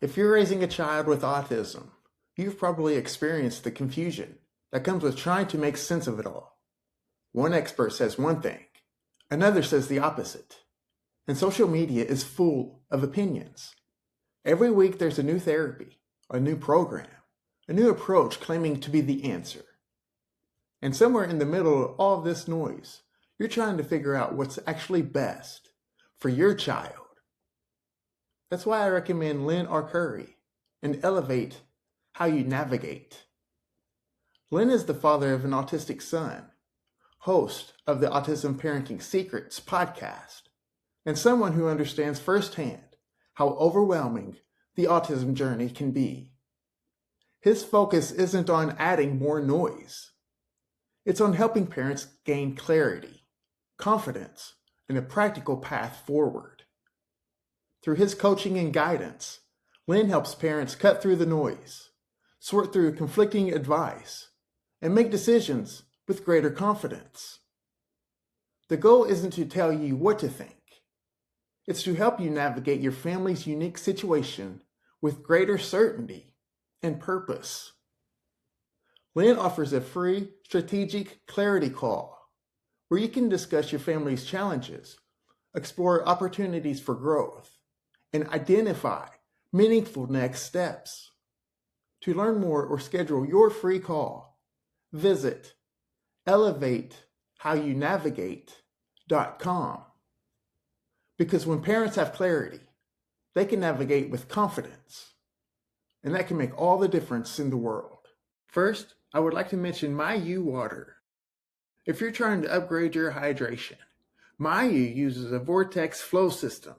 If you're raising a child with autism, you've probably experienced the confusion that comes with trying to make sense of it all. One expert says one thing, another says the opposite. And social media is full of opinions. Every week there's a new therapy, a new program, a new approach claiming to be the answer. And somewhere in the middle of all this noise, you're trying to figure out what's actually best for your child. That's why I recommend Lynn R. Curry and Elevate How You Navigate. Lynn is the father of an autistic son, host of the Autism Parenting Secrets podcast, and someone who understands firsthand how overwhelming the autism journey can be. His focus isn't on adding more noise. It's on helping parents gain clarity, confidence, and a practical path forward. Through his coaching and guidance, Lynn helps parents cut through the noise, sort through conflicting advice, and make decisions with greater confidence. The goal isn't to tell you what to think. It's to help you navigate your family's unique situation with greater certainty and purpose. Lynn offers a free strategic clarity call where you can discuss your family's challenges, explore opportunities for growth, and identify meaningful next steps. To learn more or schedule your free call, visit elevatehowyounavigate.com. Because when parents have clarity, they can navigate with confidence, and that can make all the difference in the world. First, I would like to mention MAYU water. If you're trying to upgrade your hydration, MAYU uses a vortex flow system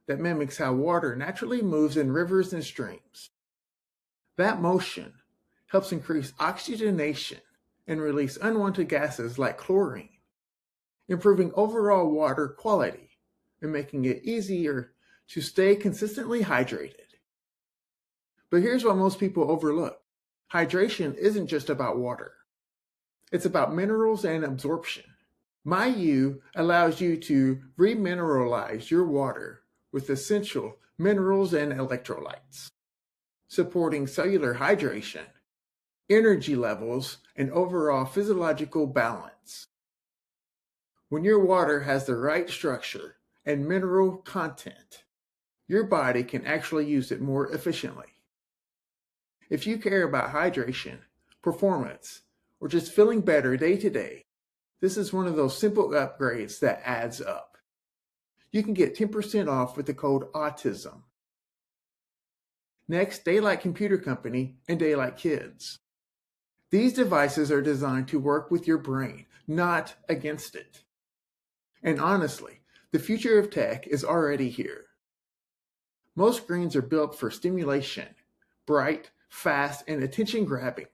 that mimics how water naturally moves in rivers and streams. That motion helps increase oxygenation and release unwanted gases like chlorine, improving overall water quality and making it easier to stay consistently hydrated. But here's what most people overlook. Hydration isn't just about water. It's about minerals and absorption. MAYU allows you to remineralize your water with essential minerals and electrolytes, supporting cellular hydration, energy levels, and overall physiological balance. When your water has the right structure and mineral content, your body can actually use it more efficiently. If you care about hydration, performance, or just feeling better day to day, this is one of those simple upgrades that adds up. You can get 10% off with the code AUTISM. Next, Daylight Computer Company and Daylight Kids. These devices are designed to work with your brain, not against it. And honestly, the future of tech is already here. Most screens are built for stimulation, bright, fast, and attention-grabbing.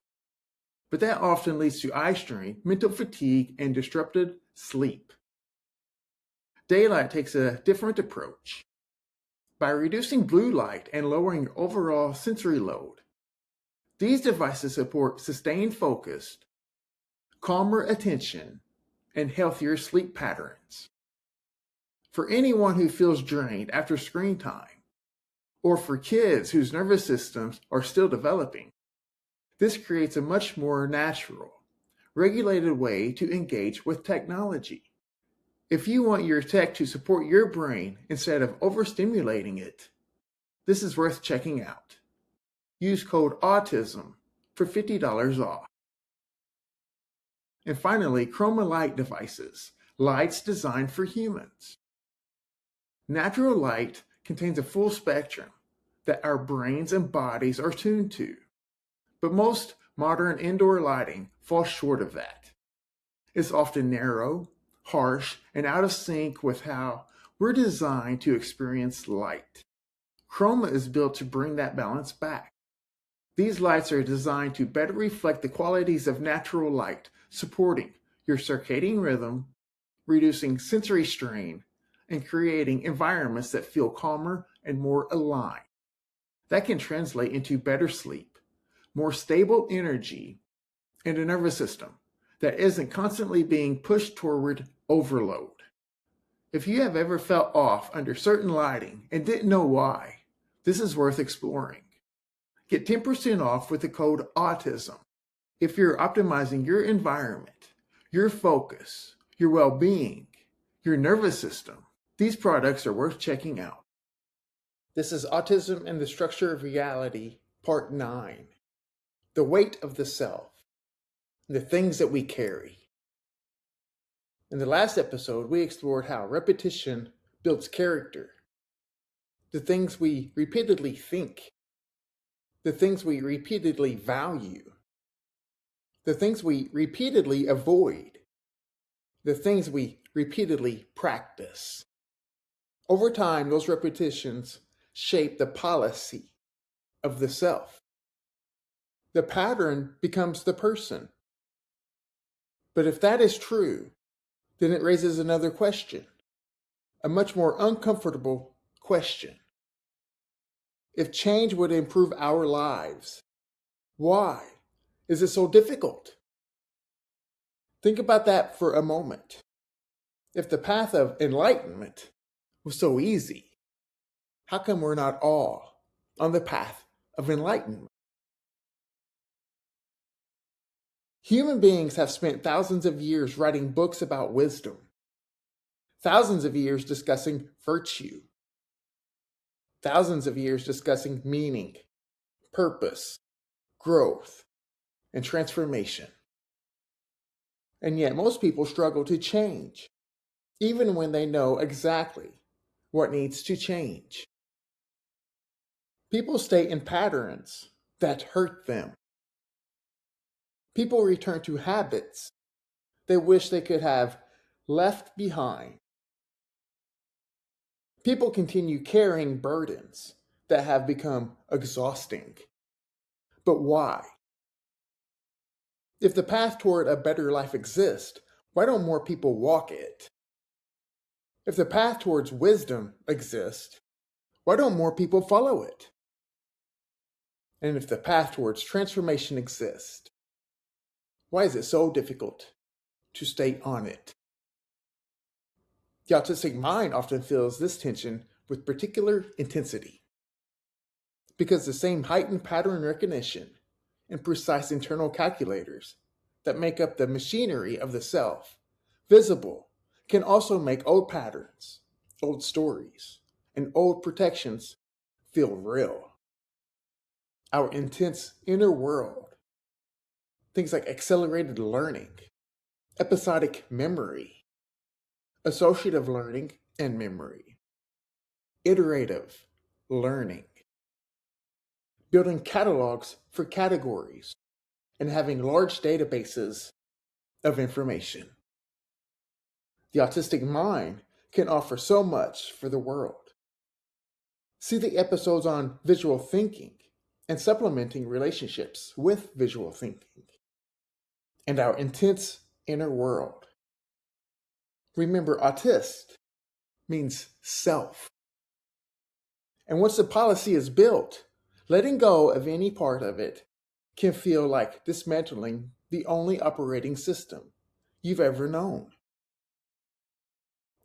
But that often leads to eye strain, mental fatigue, and disrupted sleep. Daylight takes a different approach. By reducing blue light and lowering overall sensory load, these devices support sustained focus, calmer attention, and healthier sleep patterns. For anyone who feels drained after screen time, or for kids whose nervous systems are still developing, this creates a much more natural, regulated way to engage with technology. If you want your tech to support your brain instead of overstimulating it, this is worth checking out. Use code AUTISM for $50 off. And finally, Chroma light devices, lights designed for humans. Natural light contains a full spectrum that our brains and bodies are tuned to. But most modern indoor lighting falls short of that. It's often narrow, harsh, and out of sync with how we're designed to experience light. Chroma is built to bring that balance back. These lights are designed to better reflect the qualities of natural light, supporting your circadian rhythm, reducing sensory strain, and creating environments that feel calmer and more aligned. That can translate into better sleep, more stable energy, and a nervous system that isn't constantly being pushed toward overload. If you have ever felt off under certain lighting and didn't know why, This is worth exploring. Get 10% off with the code AUTISM if you're optimizing your environment, your focus, your well-being, your nervous system. These products are worth checking out. This is Autism and the Structure of Reality, Part 9. The Weight of the Self, the Things that we Carry. In the last episode, we explored how repetition builds character. The things we repeatedly think, the things we repeatedly value, the things we repeatedly avoid, the things we repeatedly practice. Over time, those repetitions shape the policy of the self. The pattern becomes the person. But if that is true, then it raises another question, a much more uncomfortable question. If change would improve our lives, why is it so difficult? Think about that for a moment. If the path of enlightenment was so easy, how come we're not all on the path of enlightenment? Human beings have spent thousands of years writing books about wisdom, thousands of years discussing virtue, thousands of years discussing meaning, purpose, growth, and transformation. And yet most people struggle to change, even when they know exactly what needs to change. People stay in patterns that hurt them. People return to habits they wish they could have left behind. People continue carrying burdens that have become exhausting. But why? If the path toward a better life exists, why don't more people walk it? If the path towards wisdom exists, why don't more people follow it? And if the path towards transformation exists, why is it so difficult to stay on it? The autistic mind often feels this tension with particular intensity because the same heightened pattern recognition and precise internal calculators that make up the machinery of the self visible can also make old patterns, old stories, and old protections feel real. Our intense inner world, things like accelerated learning, episodic memory, associative learning and memory, iterative learning, building catalogs for categories, and having large databases of information. The autistic mind can offer so much for the world. See the episodes on visual thinking and supplementing relationships with visual thinking, and our intense inner world. Remember, autist means self. And once the policy is built, letting go of any part of it can feel like dismantling the only operating system you've ever known.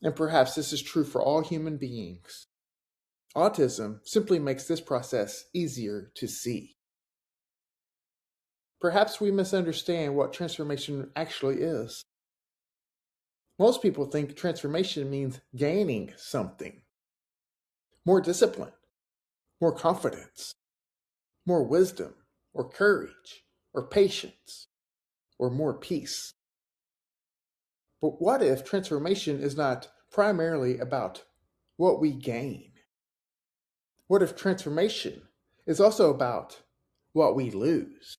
And perhaps this is true for all human beings. Autism simply makes this process easier to see. Perhaps we misunderstand what transformation actually is. Most people think transformation means gaining something. More discipline, more confidence, more wisdom, or courage, or patience, or more peace. But what if transformation is not primarily about what we gain? What if transformation is also about what we lose?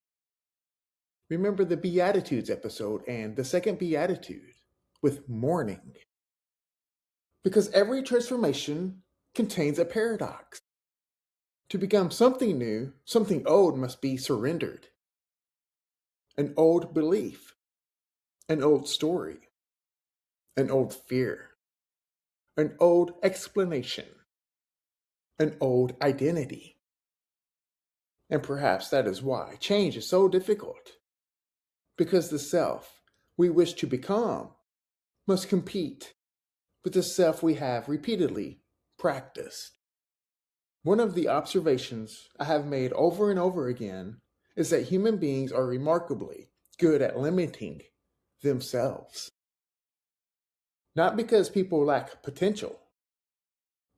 Remember the Beatitudes episode and the second Beatitude with mourning. Because every transformation contains a paradox. To become something new, something old must be surrendered. An old belief, an old story, an old fear, an old explanation, an old identity. And perhaps that is why change is so difficult. Because the self we wish to become must compete with the self we have repeatedly practiced. One of the observations I have made over and over again is that human beings are remarkably good at limiting themselves. Not because people lack potential,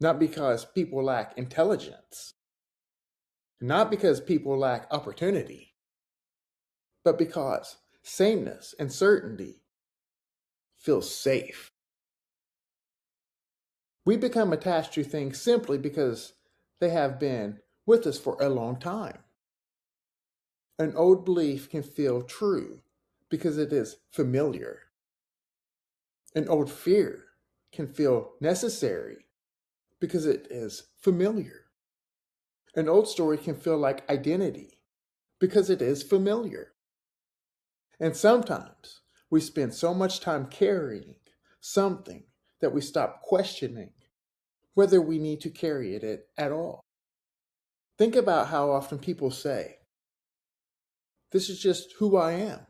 not because people lack intelligence, not because people lack opportunity, but because sameness and certainty feel safe. We become attached to things simply because they have been with us for a long time. An old belief can feel true because it is familiar. An old fear can feel necessary because it is familiar. An old story can feel like identity because it is familiar. And sometimes we spend so much time carrying something that we stop questioning whether we need to carry it at all. Think about how often people say, "This is just who I am."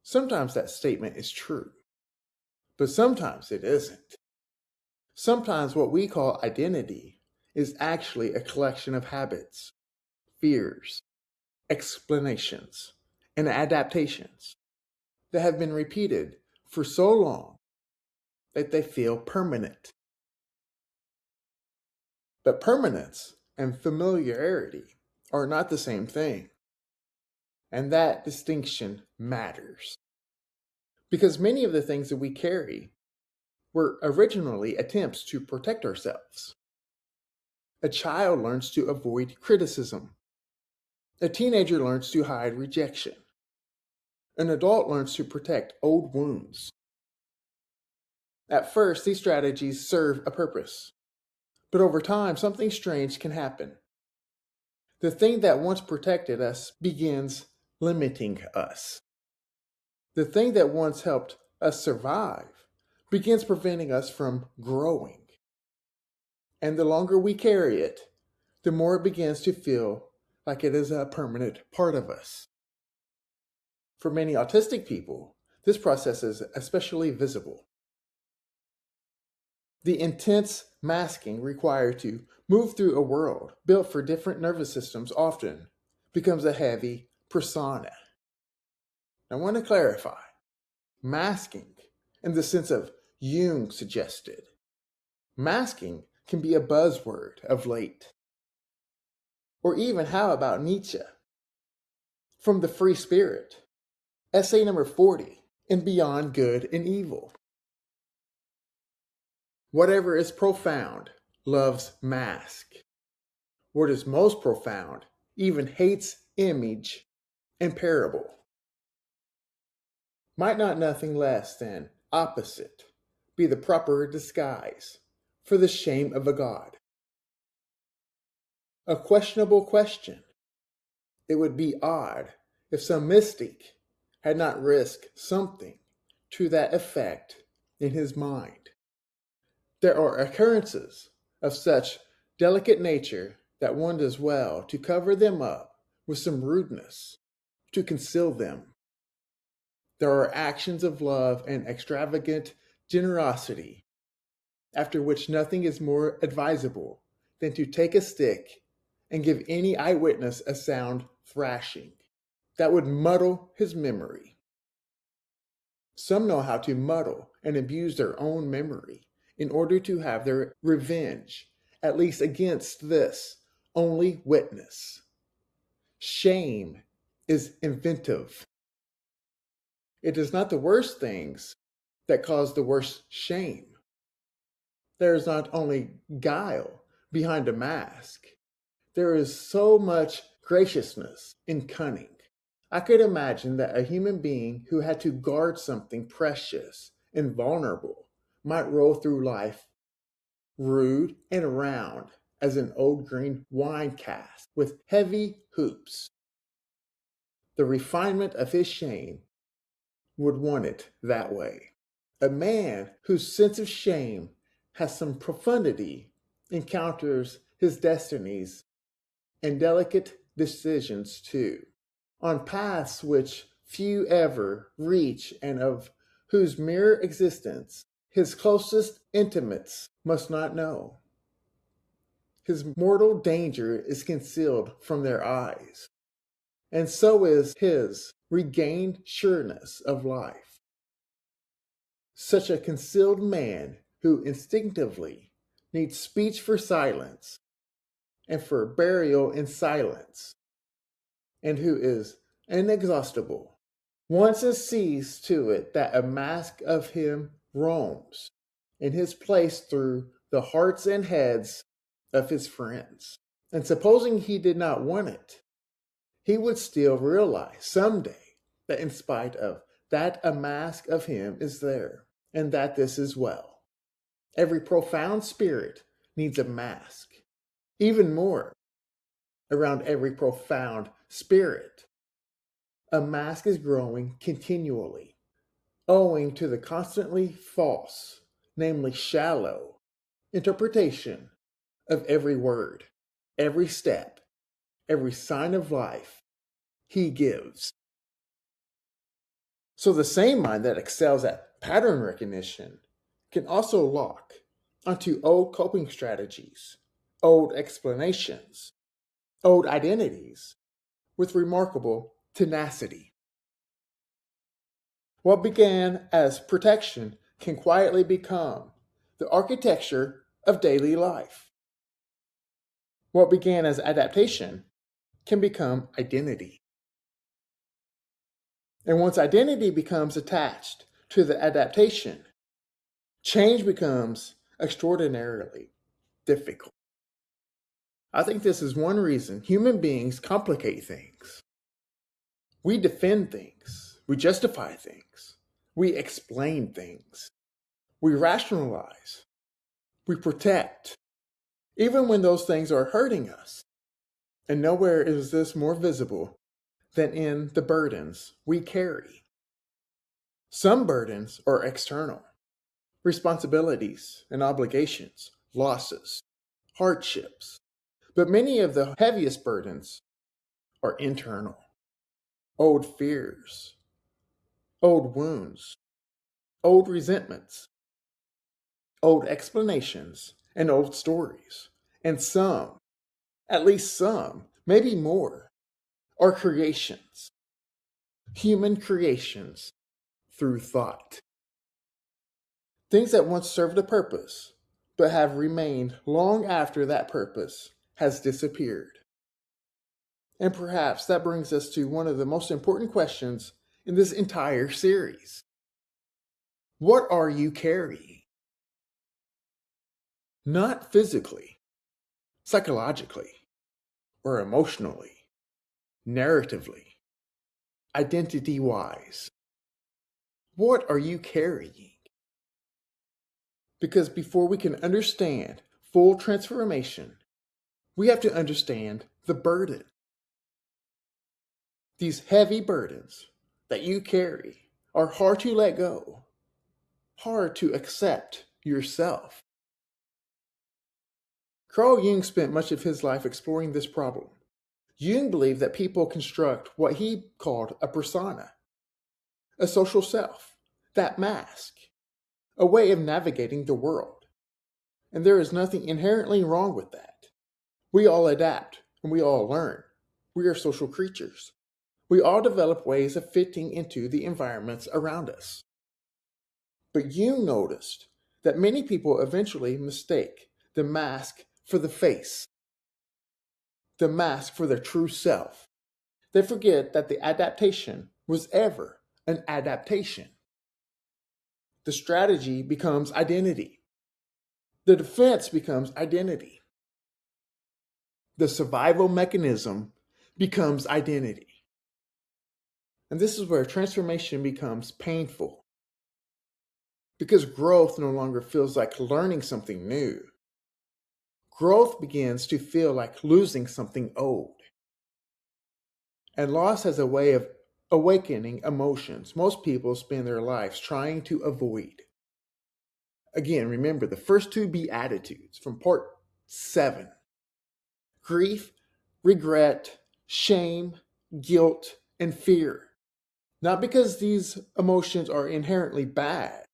Sometimes that statement is true, but sometimes it isn't. Sometimes what we call identity is actually a collection of habits, fears, explanations, and adaptations that have been repeated for so long that they feel permanent. But permanence and familiarity are not the same thing. And that distinction matters. Because many of the things that we carry were originally attempts to protect ourselves. A child learns to avoid criticism. A teenager learns to hide rejection. An adult learns to protect old wounds. At first, these strategies serve a purpose. But over time, something strange can happen. The thing that once protected us begins limiting us. The thing that once helped us survive begins preventing us from growing. And the longer we carry it, the more it begins to feel like it is a permanent part of us. For many autistic people, this process is especially visible. The intense masking required to move through a world built for different nervous systems often becomes a heavy persona. I want to clarify, masking in the sense of Jung suggested. Masking can be a buzzword of late. Or even how about Nietzsche? From the Free Spirit, essay number 40, in Beyond Good and Evil. Whatever is profound loves mask. What is most profound even hates image and parable. Might not nothing less than opposite be the proper disguise for the shame of a god? A questionable question. It would be odd if some mystic had not risked something to that effect in his mind. There are occurrences of such delicate nature that one does well to cover them up with some rudeness, to conceal them. There are actions of love and extravagant generosity, after which nothing is more advisable than to take a stick and give any eyewitness a sound thrashing that would muddle his memory. Some know how to muddle and abuse their own memory in order to have their revenge, at least against this only witness. Shame is inventive. It is not the worst things that cause the worst shame. There is not only guile behind a mask, there is so much graciousness in cunning. I could imagine that a human being who had to guard something precious and vulnerable might roll through life rude and round as an old green wine cask with heavy hoops. The refinement of his shame would want it that way. A man whose sense of shame has some profundity encounters his destinies and delicate decisions too, on paths which few ever reach and of whose mere existence his closest intimates must not know. His mortal danger is concealed from their eyes, and so is his regained sureness of life. Such a concealed man who instinctively needs speech for silence and for burial in silence, and who is inexhaustible, once it sees to it that a mask of him roams in his place through the hearts and heads of his friends. And supposing he did not want it, he would still realize someday that in spite of that, a mask of him is there, and that this is well. Every profound spirit needs a mask. Even more, around every profound spirit, a mask is growing continually, owing to the constantly false, namely shallow, interpretation of every word, every step, every sign of life he gives. So the same mind that excels at pattern recognition can also lock onto old coping strategies, old explanations, old identities with remarkable tenacity. What began as protection can quietly become the architecture of daily life. What began as adaptation can become identity. And once identity becomes attached to the adaptation, change becomes extraordinarily difficult. I think this is one reason human beings complicate things. We defend things. We justify things. We explain things. We rationalize. We protect, even when those things are hurting us. And nowhere is this more visible than in the burdens we carry. Some burdens are external, responsibilities and obligations, losses, hardships. But many of the heaviest burdens are internal. Old fears, old wounds, old resentments, old explanations, and old stories. And some, at least some, maybe more, are creations. Human creations through thought. Things that once served a purpose, but have remained long after that purpose has disappeared. And perhaps that brings us to one of the most important questions in this entire series. What are you carrying? Not physically, psychologically, or emotionally, narratively, identity-wise. What are you carrying? Because before we can understand full transformation, we have to understand the burden. These heavy burdens that you carry are hard to let go, hard to accept yourself. Carl Jung spent much of his life exploring this problem. Jung believed that people construct what he called a persona, a social self, that mask, a way of navigating the world. And there is nothing inherently wrong with that. We all adapt and we all learn. We are social creatures. We all develop ways of fitting into the environments around us. But Jung noticed that many people eventually mistake the mask for the face, the mask for their true self. They forget that the adaptation was ever an adaptation. The strategy becomes identity. The defense becomes identity. The survival mechanism becomes identity. And this is where transformation becomes painful. Because growth no longer feels like learning something new. Growth begins to feel like losing something old. And loss has a way of awakening emotions most people spend their lives trying to avoid. Again, remember the first two Beatitudes from part 7. Grief, regret, shame, guilt, and fear. Not because these emotions are inherently bad,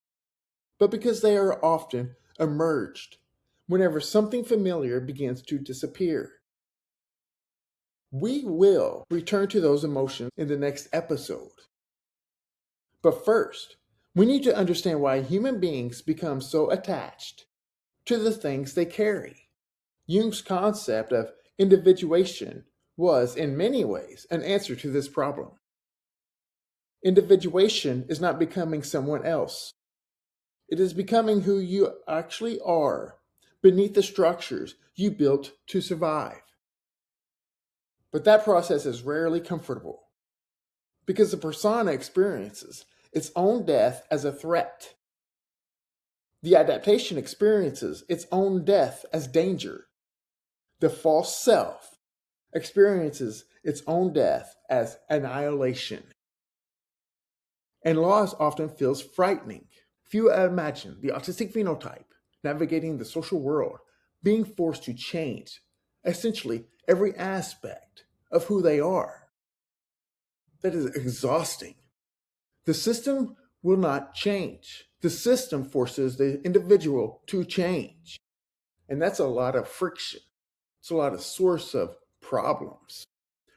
but because they are often emerged whenever something familiar begins to disappear. We will return to those emotions in the next episode. But first, we need to understand why human beings become so attached to the things they carry. Jung's concept of individuation was, in many ways, an answer to this problem. Individuation is not becoming someone else. It is becoming who you actually are beneath the structures you built to survive. But that process is rarely comfortable because the persona experiences its own death as a threat. The adaptation experiences its own death as danger. The false self experiences its own death as annihilation. And loss often feels frightening. Few imagine the autistic phenotype navigating the social world, being forced to change essentially every aspect of who they are. That is exhausting. The system will not change. The system forces the individual to change. And that's a lot of friction. It's a lot of source of problems.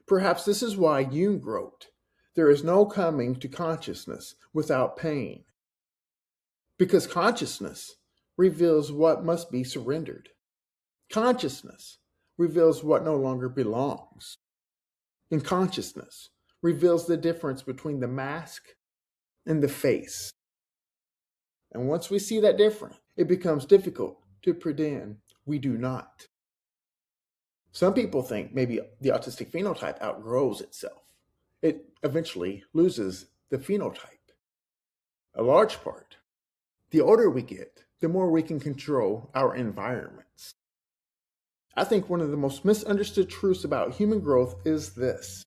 Perhaps this is why Jung wrote, "There is no coming to consciousness without pain." Because consciousness reveals what must be surrendered. Consciousness reveals what no longer belongs. And consciousness reveals the difference between the mask and the face. And once we see that difference, it becomes difficult to pretend we do not. Some people think maybe the autistic phenotype outgrows itself. It eventually loses the phenotype. A large part. The older we get, the more we can control our environments. I think one of the most misunderstood truths about human growth is this.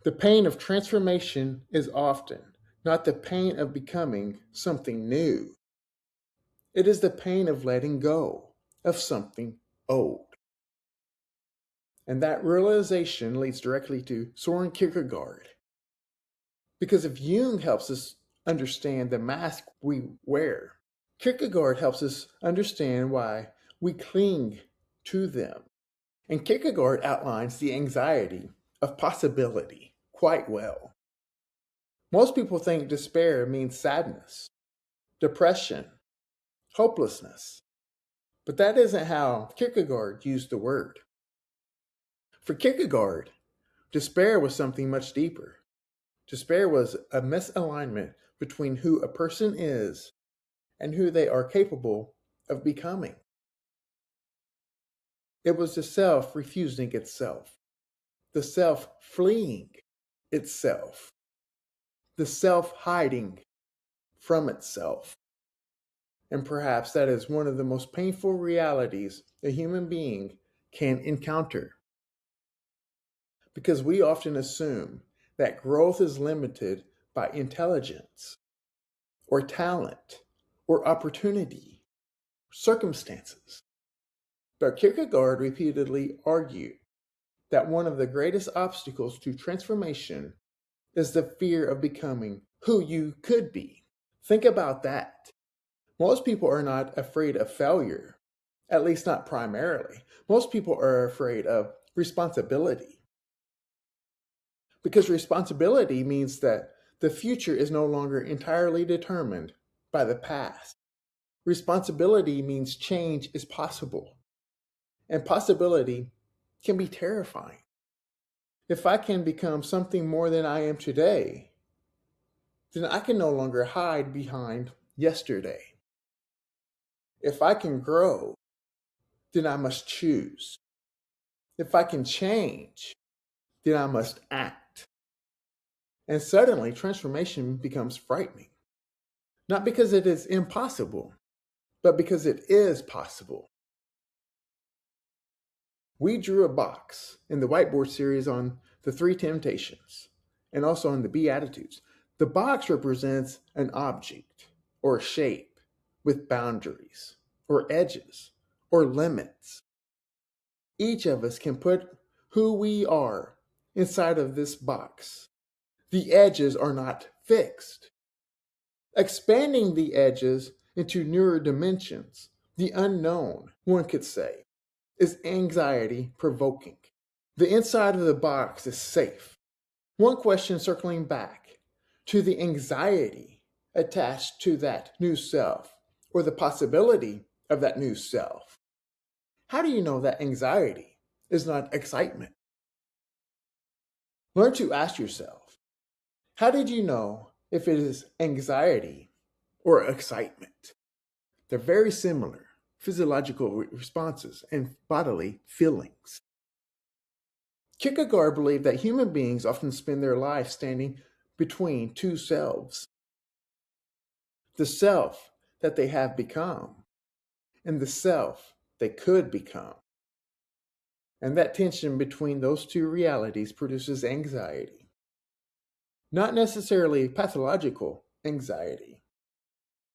The pain of transformation is often not the pain of becoming something new. It is the pain of letting go of something old. And that realization leads directly to Soren Kierkegaard. Because if Jung helps us understand the mask we wear, Kierkegaard helps us understand why we cling to them. And Kierkegaard outlines the anxiety of possibility quite well. Most people think despair means sadness, depression, hopelessness. But that isn't how Kierkegaard used the word. For Kierkegaard, despair was something much deeper. Despair was a misalignment between who a person is and who they are capable of becoming. It was the self refusing itself, the self fleeing itself, the self hiding from itself. And perhaps that is one of the most painful realities a human being can encounter. Because we often assume that growth is limited by intelligence, or talent, or opportunity, circumstances. But Kierkegaard repeatedly argued that one of the greatest obstacles to transformation is the fear of becoming who you could be. Think about that. Most people are not afraid of failure, at least not primarily. Most people are afraid of responsibility. Because responsibility means that the future is no longer entirely determined by the past. Responsibility means change is possible. And possibility can be terrifying. If I can become something more than I am today, then I can no longer hide behind yesterday. If I can grow, then I must choose. If I can change, then I must act. And suddenly, transformation becomes frightening. Not because it is impossible, but because it is possible. We drew a box in the whiteboard series on the 3 temptations and also on the Beatitudes. The box represents an object or a shape with boundaries or edges or limits. Each of us can put who we are inside of this box. The edges are not fixed. Expanding the edges into newer dimensions The unknown, one could say, is anxiety provoking. The inside of the box is safe. One question circling back to the anxiety attached to that new self, or the possibility of that new self. How do you know that anxiety is not excitement? Learn to ask yourself, how did you know if it is anxiety or excitement? They're very similar physiological responses and bodily feelings. Kierkegaard believed that human beings often spend their life standing between two selves. The self that they have become and the self they could become. And that tension between those two realities produces anxiety. Not necessarily pathological anxiety,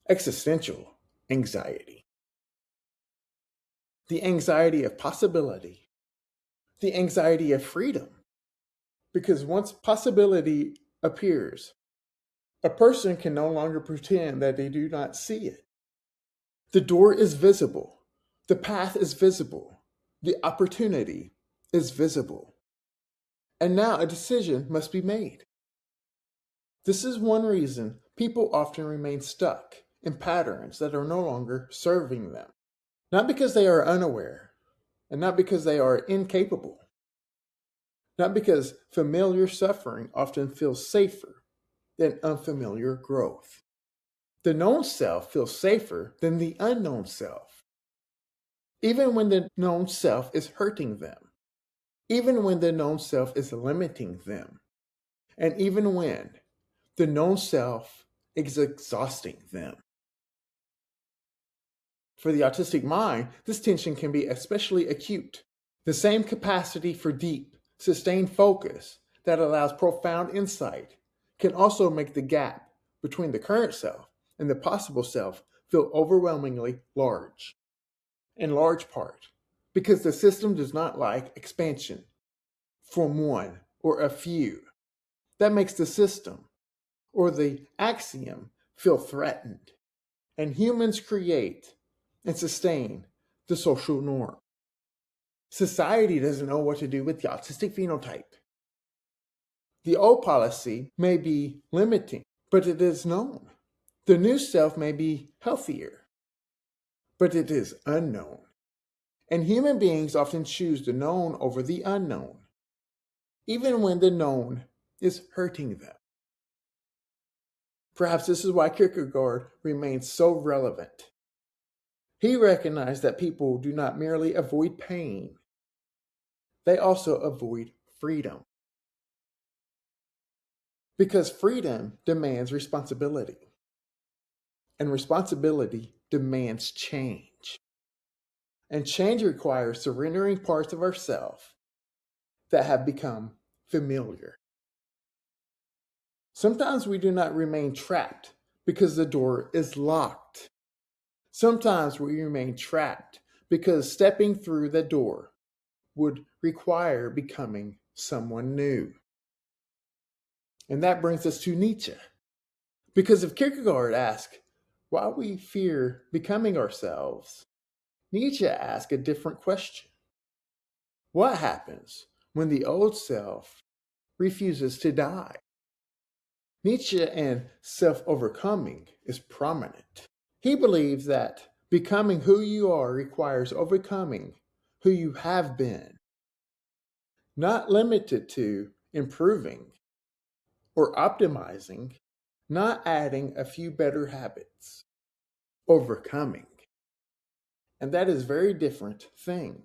existential anxiety. The anxiety of possibility, the anxiety of freedom. Because once possibility appears, a person can no longer pretend that they do not see it. The door is visible, the path is visible, the opportunity is visible. And now a decision must be made. This is one reason people often remain stuck in patterns that are no longer serving them. Not because they are unaware, and not because they are incapable. Not because familiar suffering often feels safer than unfamiliar growth. The known self feels safer than the unknown self. Even when the known self is hurting them. Even when the known self is limiting them. And even when the known self is exhausting them. For the autistic mind, this tension can be especially acute. The same capacity for deep, sustained focus that allows profound insight can also make the gap between the current self and the possible self feel overwhelmingly large. In large part, because the system does not like expansion from one or a few. That makes the system or the axiom feel threatened. And humans create and sustain the social norm. Society doesn't know what to do with the autistic phenotype. The old policy may be limiting, but it is known. The new self may be healthier, but it is unknown. And human beings often choose the known over the unknown, even when the known is hurting them. Perhaps this is why Kierkegaard remains so relevant. He recognized that people do not merely avoid pain, they also avoid freedom. Because freedom demands responsibility, and responsibility demands change. And change requires surrendering parts of ourselves that have become familiar. Sometimes we do not remain trapped because the door is locked. Sometimes we remain trapped because stepping through the door would require becoming someone new. And that brings us to Nietzsche. Because if Kierkegaard asked why we fear becoming ourselves, Nietzsche asked a different question. What happens when the old self refuses to die? Nietzsche and self-overcoming is prominent. He believes that becoming who you are requires overcoming who you have been, not limited to improving or optimizing, not adding a few better habits, overcoming. And that is a very different thing,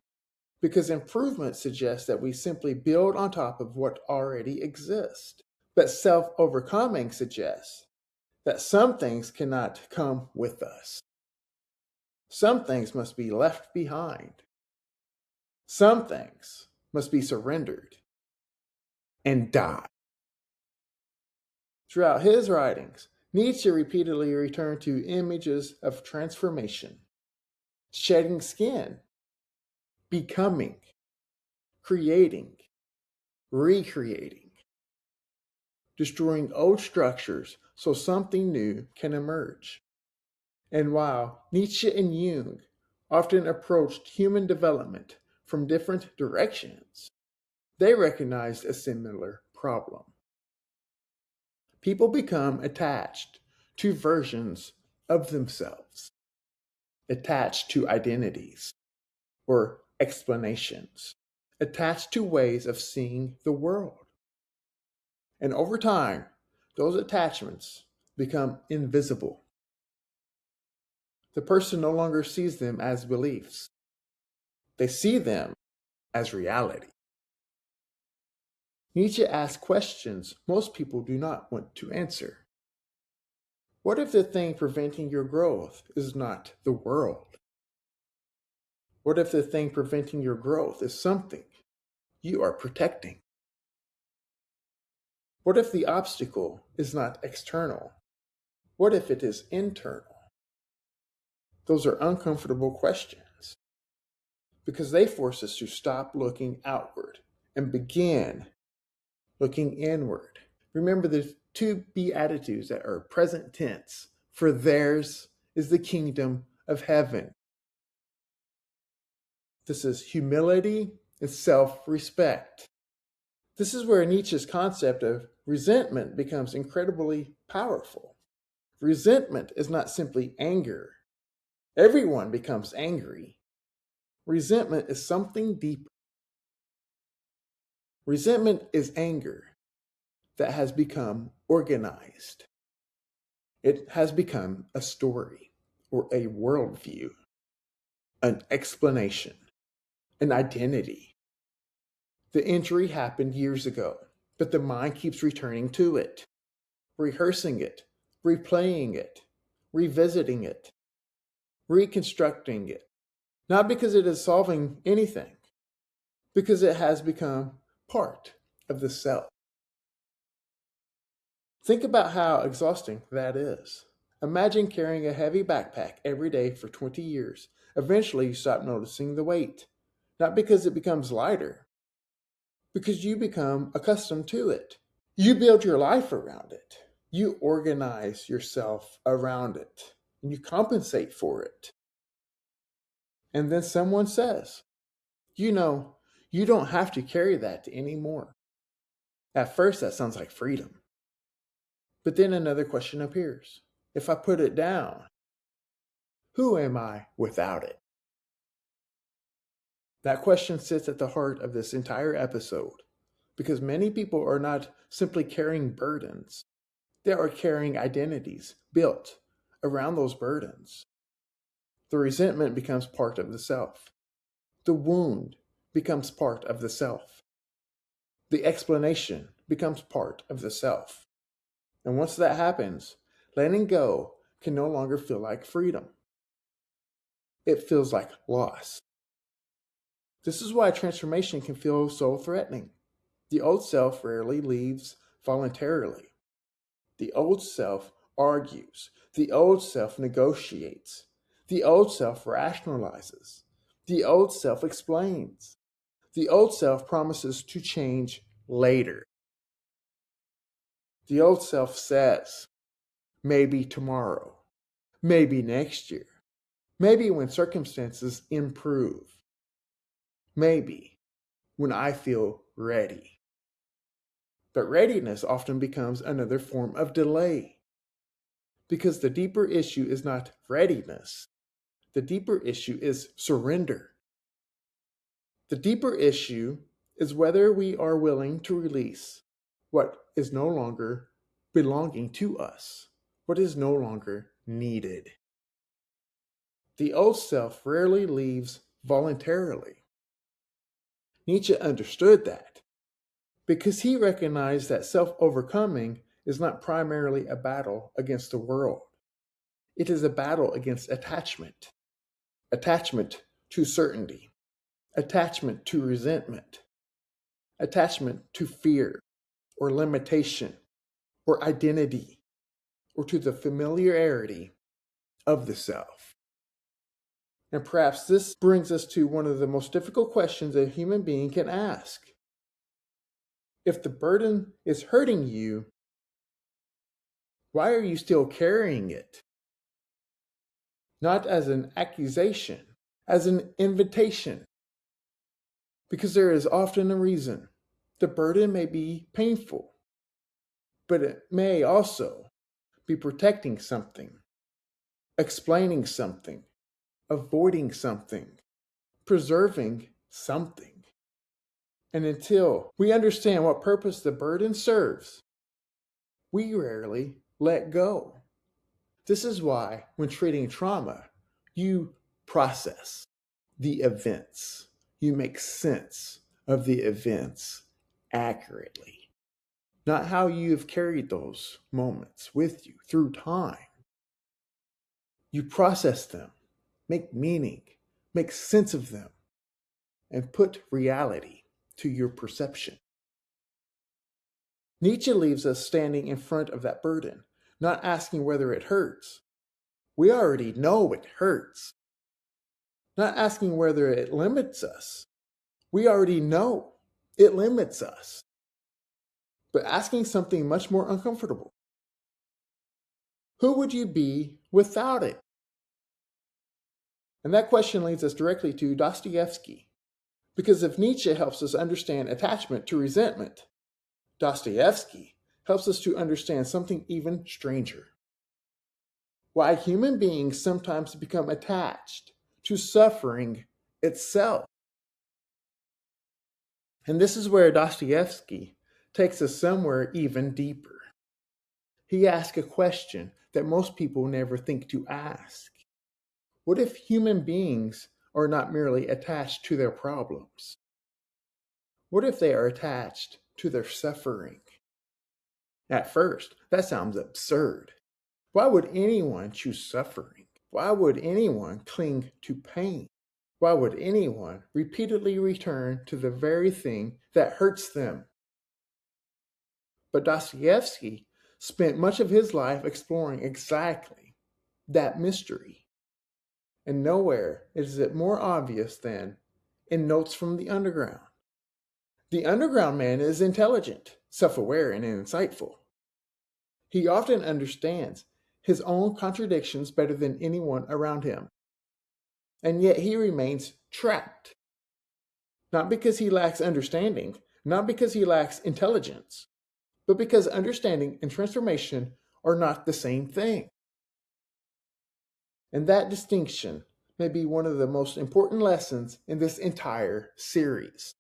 because improvement suggests that we simply build on top of what already exists. But self-overcoming suggests that some things cannot come with us. Some things must be left behind. Some things must be surrendered and die. Throughout his writings, Nietzsche repeatedly returned to images of transformation, shedding skin, becoming, creating, recreating, destroying old structures so something new can emerge. And while Nietzsche and Jung often approached human development from different directions, they recognized a similar problem. People become attached to versions of themselves, attached to identities or explanations, attached to ways of seeing the world. And over time, those attachments become invisible. The person no longer sees them as beliefs. They see them as reality. Nietzsche asks questions most people do not want to answer. What if the thing preventing your growth is not the world? What if the thing preventing your growth is something you are protecting? What if the obstacle is not external? What if it is internal? Those are uncomfortable questions because they force us to stop looking outward and begin looking inward. Remember the two Beatitudes that are present tense. For theirs is the kingdom of heaven. This is humility and self-respect. This is where Nietzsche's concept of resentment becomes incredibly powerful. Resentment is not simply anger. Everyone becomes angry. Resentment is something deeper. Resentment is anger that has become organized. It has become a story or a worldview, an explanation, an identity. The injury happened years ago, but the mind keeps returning to it, rehearsing it, replaying it, revisiting it, reconstructing it. Not because it is solving anything, because it has become part of the self. Think about how exhausting that is. Imagine carrying a heavy backpack every day for 20 years. Eventually, you stop noticing the weight. Not because it becomes lighter, because you become accustomed to it. You build your life around it. You organize yourself around it, and you compensate for it. And then someone says, you don't have to carry that anymore. At first, that sounds like freedom. But then another question appears. If I put it down, who am I without it? That question sits at the heart of this entire episode because many people are not simply carrying burdens. They are carrying identities built around those burdens. The resentment becomes part of the self. The wound becomes part of the self. The explanation becomes part of the self. And once that happens, letting go can no longer feel like freedom. It feels like loss. This is why transformation can feel so threatening. The old self rarely leaves voluntarily. The old self argues. The old self negotiates. The old self rationalizes. The old self explains. The old self promises to change later. The old self says, maybe tomorrow, maybe next year, maybe when circumstances improve, maybe when I feel ready. But readiness often becomes another form of delay because the deeper issue is not readiness. The deeper issue is surrender. The deeper issue is whether we are willing to release what is no longer belonging to us, what is no longer needed. The old self rarely leaves voluntarily. Nietzsche understood that because he recognized that self-overcoming is not primarily a battle against the world. It is a battle against attachment. Attachment to certainty. Attachment to resentment. Attachment to fear or limitation or identity or to the familiarity of the self. And perhaps this brings us to one of the most difficult questions a human being can ask. If the burden is hurting you, why are you still carrying it? Not as an accusation, as an invitation, because there is often a reason. The burden may be painful, but it may also be protecting something, explaining something, avoiding something, preserving something. And until we understand what purpose the burden serves, we rarely let go. This is why, when treating trauma, you process the events. You make sense of the events accurately, not how you have carried those moments with you through time. You process them, make meaning, make sense of them, and put reality to your perception. Nietzsche leaves us standing in front of that burden, not asking whether it hurts. We already know it hurts. Not asking whether it limits us. We already know it limits us. But asking something much more uncomfortable. Who would you be without it? And that question leads us directly to Dostoevsky. Because if Nietzsche helps us understand attachment to resentment, Dostoevsky helps us to understand something even stranger. Why human beings sometimes become attached to suffering itself. And this is where Dostoevsky takes us somewhere even deeper. He asks a question that most people never think to ask. What if human beings are not merely attached to their problems? What if they are attached to their suffering? At first, that sounds absurd. Why would anyone choose suffering? Why would anyone cling to pain? Why would anyone repeatedly return to the very thing that hurts them? But Dostoevsky spent much of his life exploring exactly that mystery. And nowhere is it more obvious than in Notes from the Underground. The underground man is intelligent, self-aware, and insightful. He often understands his own contradictions better than anyone around him. And yet he remains trapped. Not because he lacks understanding, not because he lacks intelligence, but because understanding and transformation are not the same thing. And that distinction may be one of the most important lessons in this entire series.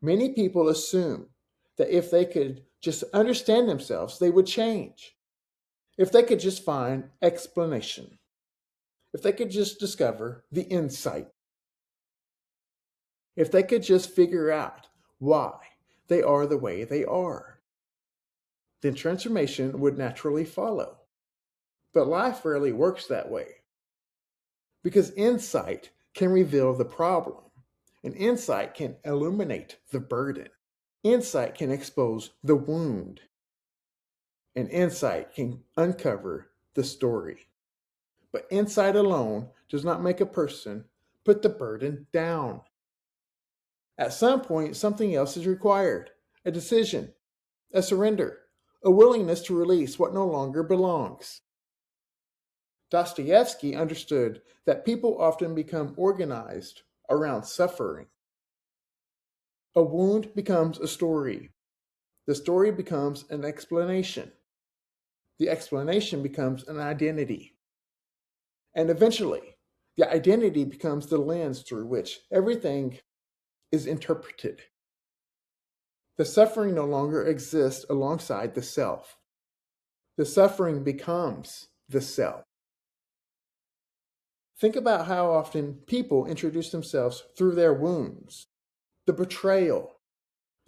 Many people assume that if they could just understand themselves, they would change. If they could just find explanation. If they could just discover the insight. If they could just figure out why they are the way they are, then transformation would naturally follow. But life rarely works that way. Because insight can reveal the problem, and insight can illuminate the burden. Insight can expose the wound, and insight can uncover the story. But insight alone does not make a person put the burden down. At some point, something else is required. A decision, a surrender, a willingness to release what no longer belongs. Dostoevsky understood that people often become organized around suffering. A wound becomes a story. The story becomes an explanation. The explanation becomes an identity. And eventually, the identity becomes the lens through which everything is interpreted. The suffering no longer exists alongside the self. The suffering becomes the self. Think about how often people introduce themselves through their wounds. The betrayal,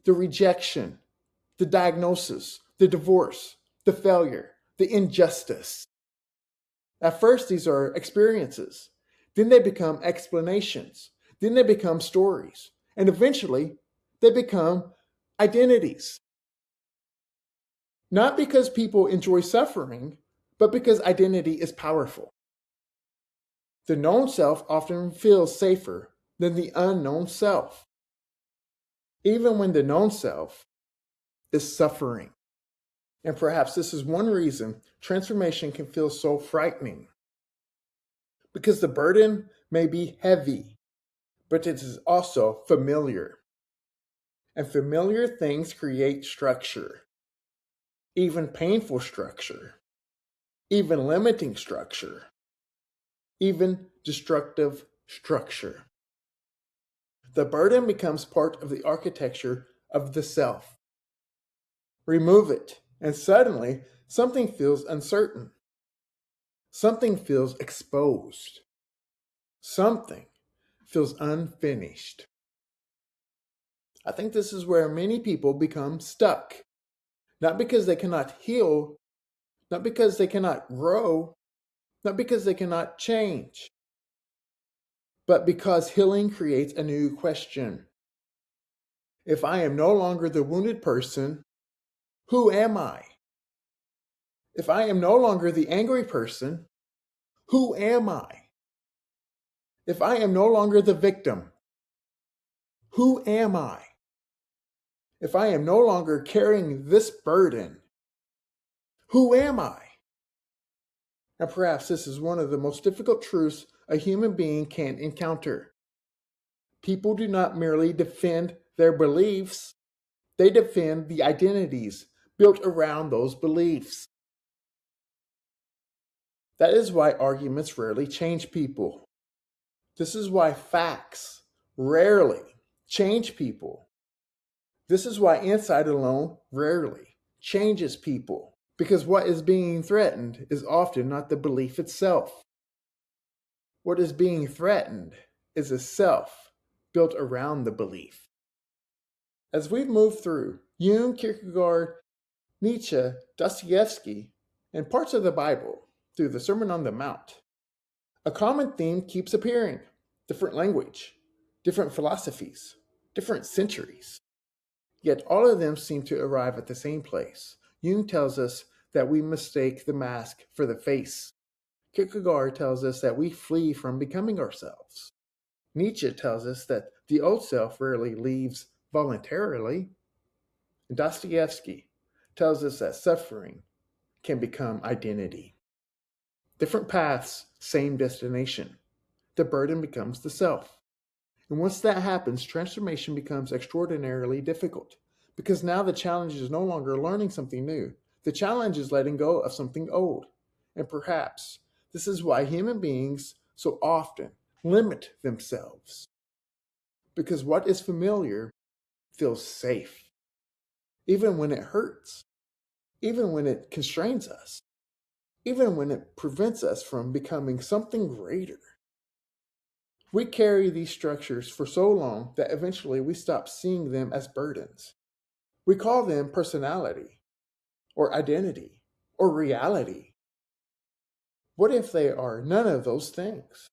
the rejection, the diagnosis, the divorce, the failure, the injustice. At first, these are experiences. Then they become explanations. Then they become stories. And eventually, they become identities. Not because people enjoy suffering, but because identity is powerful. The known self often feels safer than the unknown self, even when the known self is suffering. And perhaps this is one reason transformation can feel so frightening. Because the burden may be heavy, but it is also familiar. And familiar things create structure, even painful structure, even limiting structure, even destructive structure. The burden becomes part of the architecture of the self. Remove it, and suddenly something feels uncertain. Something feels exposed. Something feels unfinished. I think this is where many people become stuck. Not because they cannot heal, not because they cannot grow, not because they cannot change, but because healing creates a new question. If I am no longer the wounded person, who am I? If I am no longer the angry person, who am I? If I am no longer the victim, who am I? If I am no longer carrying this burden, who am I? And perhaps this is one of the most difficult truths a human being can encounter. People do not merely defend their beliefs, they defend the identities built around those beliefs. That is why arguments rarely change people. This is why facts rarely change people. This is why insight alone rarely changes people. Because what is being threatened is often not the belief itself. What is being threatened is a self built around the belief. As we've moved through Jung, Kierkegaard, Nietzsche, Dostoevsky, and parts of the Bible through the Sermon on the Mount, a common theme keeps appearing: different language, different philosophies, different centuries. Yet all of them seem to arrive at the same place. Jung tells us that we mistake the mask for the face. Kierkegaard tells us that we flee from becoming ourselves. Nietzsche tells us that the old self rarely leaves voluntarily. And Dostoevsky tells us that suffering can become identity. Different paths, same destination. The burden becomes the self. And once that happens, transformation becomes extraordinarily difficult, because now the challenge is no longer learning something new. The challenge is letting go of something old. And perhaps this is why human beings so often limit themselves, because what is familiar feels safe, even when it hurts, even when it constrains us, even when it prevents us from becoming something greater. We carry these structures for so long that eventually we stop seeing them as burdens. We call them personality, or identity, or reality. What if they are none of those things?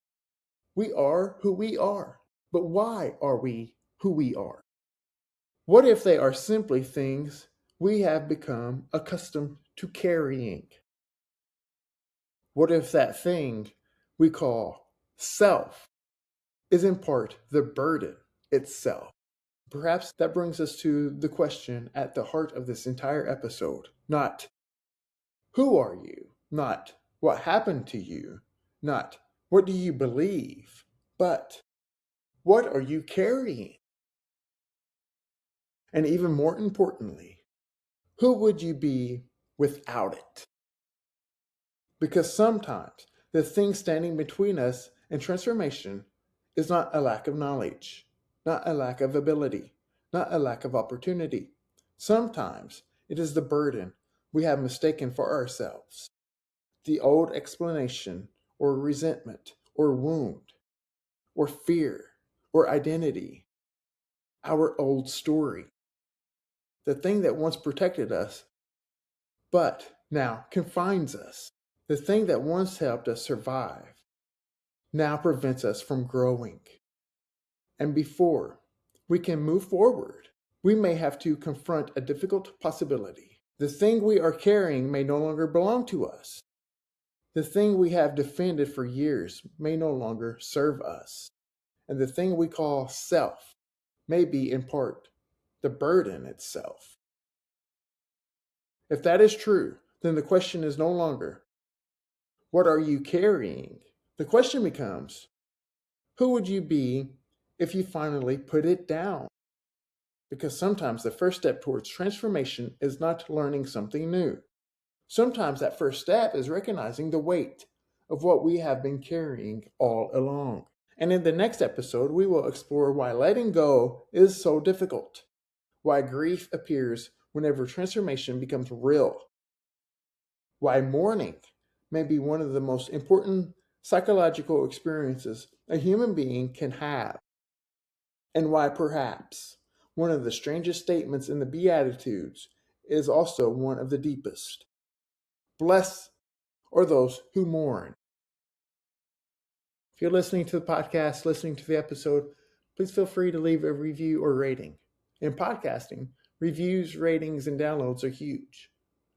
We are who we are, but why are we who we are? What if they are simply things we have become accustomed to carrying? What if that thing we call self is in part the burden itself? Perhaps that brings us to the question at the heart of this entire episode. Not who are you? Not what happened to you? Not what do you believe? But what are you carrying? And even more importantly, who would you be without it? Because sometimes the thing standing between us and transformation is not a lack of knowledge, not a lack of ability, not a lack of opportunity. Sometimes it is the burden we have mistaken for ourselves, the old explanation or resentment or wound or fear or identity, our old story, the thing that once protected us but now confines us, the thing that once helped us survive now prevents us from growing. And before we can move forward, we may have to confront a difficult possibility. The thing we are carrying may no longer belong to us. The thing we have defended for years may no longer serve us. And the thing we call self may be, in part, the burden itself. If that is true, then the question is no longer, what are you carrying? The question becomes, Who would you be if you finally put it down? Because sometimes the first step towards transformation is not learning something new. Sometimes that first step is recognizing the weight of what we have been carrying all along. And in the next episode, we will explore why letting go is so difficult, why grief appears whenever transformation becomes real, why mourning may be one of the most important psychological experiences a human being can have, and why perhaps one of the strangest statements in the Beatitudes is also one of the deepest. Blessed are those who mourn. If you're listening to the podcast, listening to the episode, please feel free to leave a review or rating. In podcasting, reviews, ratings, and downloads are huge,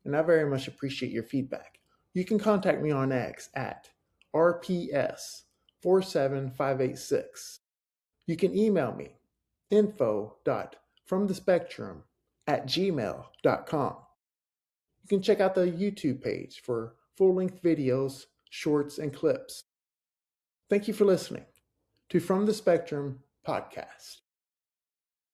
and I very much appreciate your feedback. You can contact me on X at RPS47586. You can email me info.fromthespectrum@gmail.com. You can check out the YouTube page for full-length videos, shorts, and clips. Thank you for listening to From the Spectrum podcast.